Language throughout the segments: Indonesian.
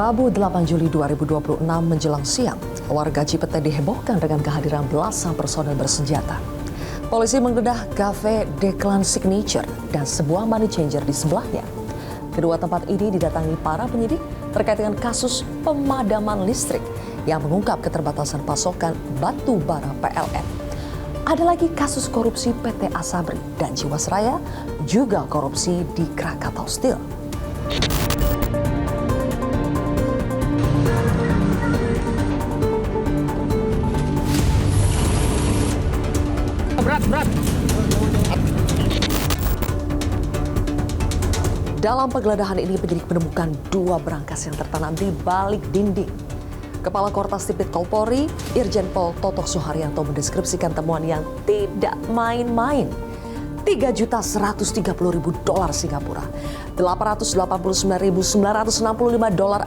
Rabu 8 Juli 2026 menjelang siang, warga Cipete dihebohkan dengan kehadiran belasan personel bersenjata. Polisi menggeledah Cafe Declan Signature dan sebuah money changer di sebelahnya. Kedua tempat ini didatangi para penyidik terkait dengan kasus pemadaman listrik yang mengungkap keterbatasan pasokan batu bara PLN. Ada lagi kasus korupsi PT Asabri dan Jiwasraya, juga korupsi di Krakatau Steel. Berat. Dalam penggeledahan ini penyidik menemukan 2 berangkas yang tertanam di balik dinding. Kepala Kortas Tipikor Polri, Irjen Pol Totok Suharyanto mendeskripsikan temuan yang tidak main-main. $3.130.000 Singapura, $889.965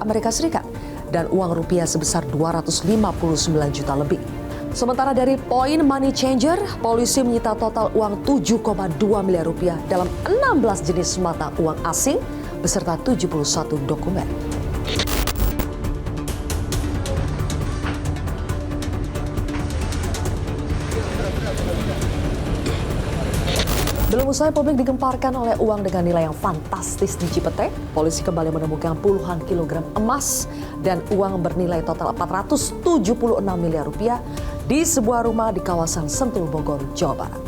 Amerika Serikat, dan uang rupiah sebesar 259 juta lebih. Sementara dari poin money changer, polisi menyita total uang 7,2 miliar rupiah dalam 16 jenis mata uang asing beserta 71 dokumen. Belum usai publik digemparkan oleh uang dengan nilai yang fantastis di Cipete, polisi kembali menemukan puluhan kilogram emas dan uang bernilai total 476 miliar rupiah di sebuah rumah di kawasan Sentul, Bogor, Jawa Barat.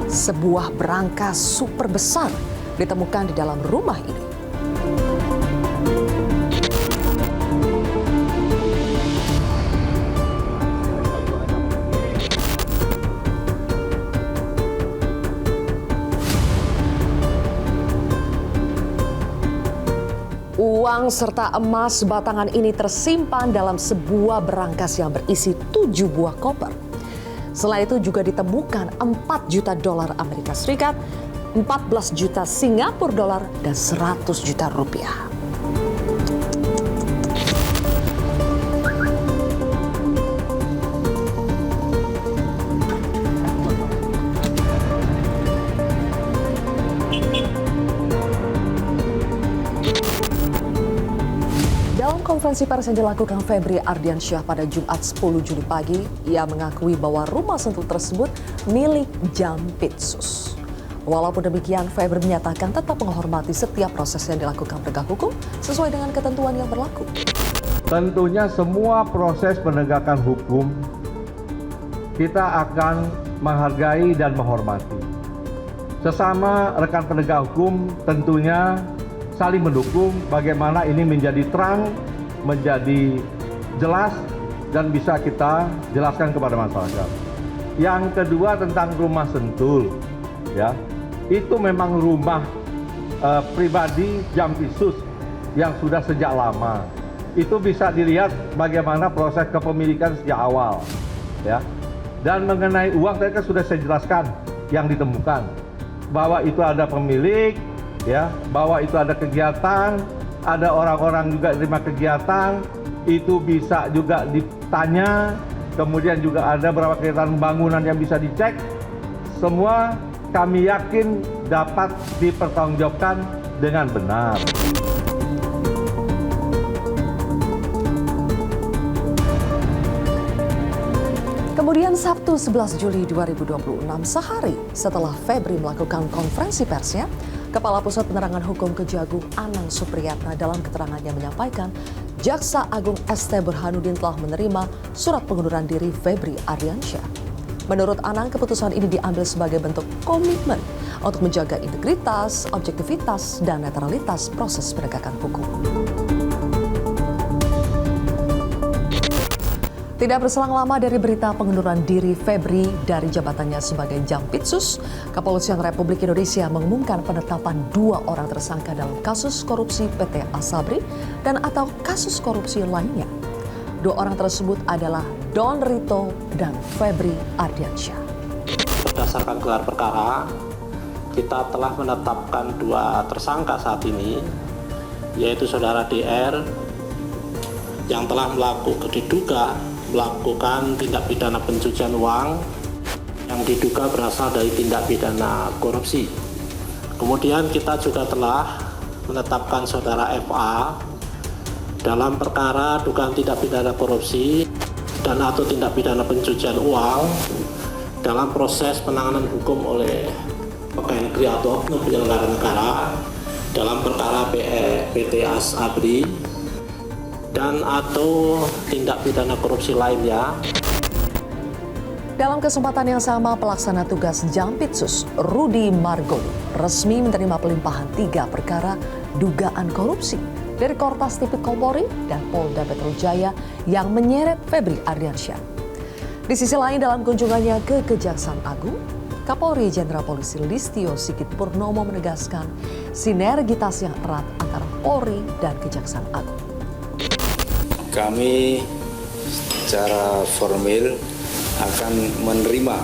Sebuah berangkas super besar ditemukan di dalam rumah ini. Uang serta emas batangan ini tersimpan dalam sebuah berangkas yang berisi 7 buah koper. Selain itu juga ditemukan 4 juta dolar Amerika Serikat, 14 juta Singapura dolar, dan 100 juta rupiah. Dalam konferensi pers yang dilakukan Febri Ardiansyah pada Jumat 10 Juli pagi, ia mengakui bahwa rumah Sentul tersebut milik Jampitsus. Walaupun demikian, Febri menyatakan tetap menghormati setiap proses yang dilakukan penegak hukum sesuai dengan ketentuan yang berlaku. Tentunya semua proses penegakan hukum kita akan menghargai dan menghormati. Sesama rekan penegak hukum tentunya saling mendukung bagaimana ini menjadi terang, menjadi jelas, dan bisa kita jelaskan kepada masyarakat. Yang kedua tentang rumah Sentul, ya, itu memang rumah pribadi Jampitsus yang sudah sejak lama. Itu bisa dilihat bagaimana proses kepemilikan sejak awal, ya. Dan mengenai uang tadi kan sudah saya jelaskan yang ditemukan bahwa itu ada pemilik. Ya, bahwa itu ada kegiatan, ada orang-orang juga terima kegiatan, itu bisa juga ditanya, kemudian juga ada beberapa kegiatan bangunan yang bisa dicek. Semua kami yakin dapat dipertanggungjawabkan dengan benar. Kemudian Sabtu 11 Juli 2026, sehari setelah Febri melakukan konferensi persnya, Kepala Pusat Penerangan Hukum Kejagung Anang Supriyatna dalam keterangannya menyampaikan Jaksa Agung ST Burhanuddin telah menerima surat pengunduran diri Febri Ardiansyah. Menurut Anang, keputusan ini diambil sebagai bentuk komitmen untuk menjaga integritas, objektivitas, dan netralitas proses penegakan hukum. Tidak berselang lama dari berita pengunduran diri Febri dari jabatannya sebagai Jampitsus, Kepolisian Republik Indonesia mengumumkan penetapan 2 orang tersangka dalam kasus korupsi PT Asabri dan atau kasus korupsi lainnya. 2 orang tersebut adalah Don Rito dan Febri Ardiansyah. Berdasarkan gelar perkara, kita telah menetapkan 2 tersangka saat ini, yaitu Saudara DR yang telah diduga melakukan tindak pidana pencucian uang yang diduga berasal dari tindak pidana korupsi. Kemudian kita juga telah menetapkan saudara FA dalam perkara dugaan tindak pidana korupsi dan atau tindak pidana pencucian uang dalam proses penanganan hukum oleh pegawai negeri atau oknum penyelenggara negara dalam perkara PT Asabri dan atau tindak pidana korupsi lainnya. Dalam kesempatan yang sama, pelaksana tugas Jampitsus Rudi Margono resmi menerima pelimpahan 3 perkara dugaan korupsi dari Kortas Tipikor Polri dan Polda Metro Jaya yang menyeret Febri Ardiansyah. Di sisi lain, dalam kunjungannya ke Kejaksaan Agung, Kapolri Jenderal Polisi Listio Sigit Purnomo menegaskan sinergitas yang erat antara Polri dan Kejaksaan Agung. Kami secara formal akan menerima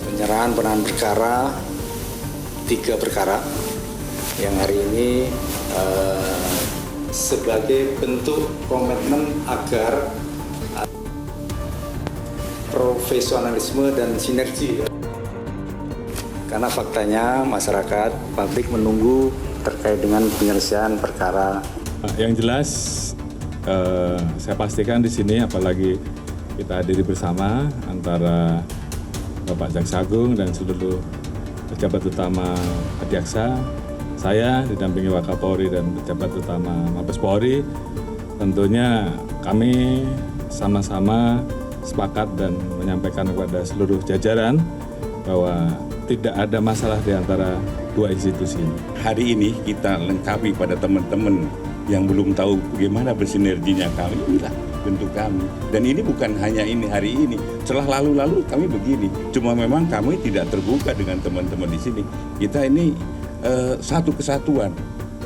penyerahan penanganan perkara 3 perkara yang hari ini sebagai bentuk komitmen agar profesionalisme dan sinergi. Karena faktanya masyarakat, publik menunggu terkait dengan penyelesaian perkara. Yang jelas saya pastikan di sini, apalagi kita hadiri bersama antara Bapak Jaksa Agung dan seluruh pejabat utama Jaksa, saya didampingi Wakapolri dan pejabat utama Mabes Polri, tentunya kami sama-sama sepakat dan menyampaikan kepada seluruh jajaran bahwa tidak ada masalah di antara 2 institusi ini. Hari ini kita lengkapi pada teman-teman yang belum tahu bagaimana bersinerginya kami, inilah bentuk kami. Dan ini bukan hanya ini hari ini, setelah lalu-lalu kami begini. Cuma memang kami tidak terbuka dengan teman-teman di sini. Kita ini satu kesatuan.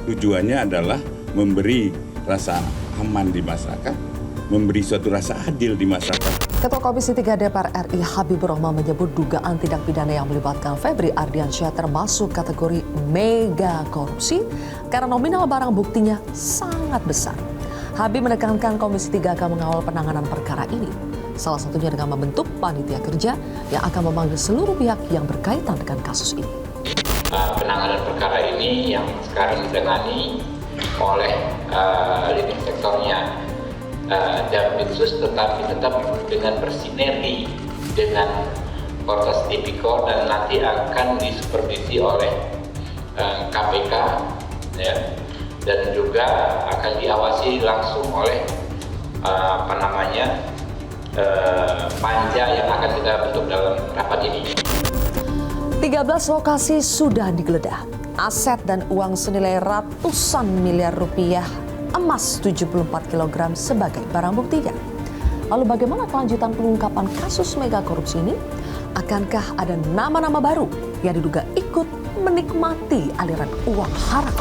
Tujuannya adalah memberi rasa aman di masyarakat, memberi suatu rasa adil di masyarakat. Ketua Komisi 3 DPR RI Habibur Rahman menyebut dugaan tindak pidana yang melibatkan Febri Ardiansyah termasuk kategori mega korupsi karena nominal barang buktinya sangat besar. Habib menekankan Komisi 3 akan mengawal penanganan perkara ini, salah satunya dengan membentuk panitia kerja yang akan memanggil seluruh pihak yang berkaitan dengan kasus ini. Penanganan perkara ini yang sekarang ditangani oleh leading sektornya Jampitsus, tetapi tetap dengan bersinergi dengan Kortas Tipikor dan nanti akan disupervisi oleh KPK, ya, dan juga akan diawasi langsung oleh panja yang akan kita bentuk dalam rapat ini. 13 lokasi sudah digeledah. Aset dan uang senilai ratusan miliar rupiah, emas 74 kg sebagai barang buktinya. Lalu bagaimana kelanjutan pengungkapan kasus mega korupsi ini? Akankah ada nama-nama baru yang diduga ikut menikmati aliran uang haram?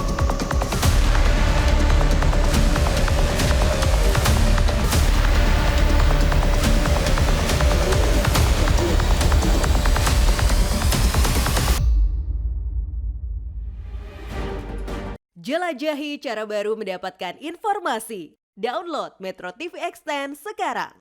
Jelajahi cara baru mendapatkan informasi. Download Metro TV Extend sekarang.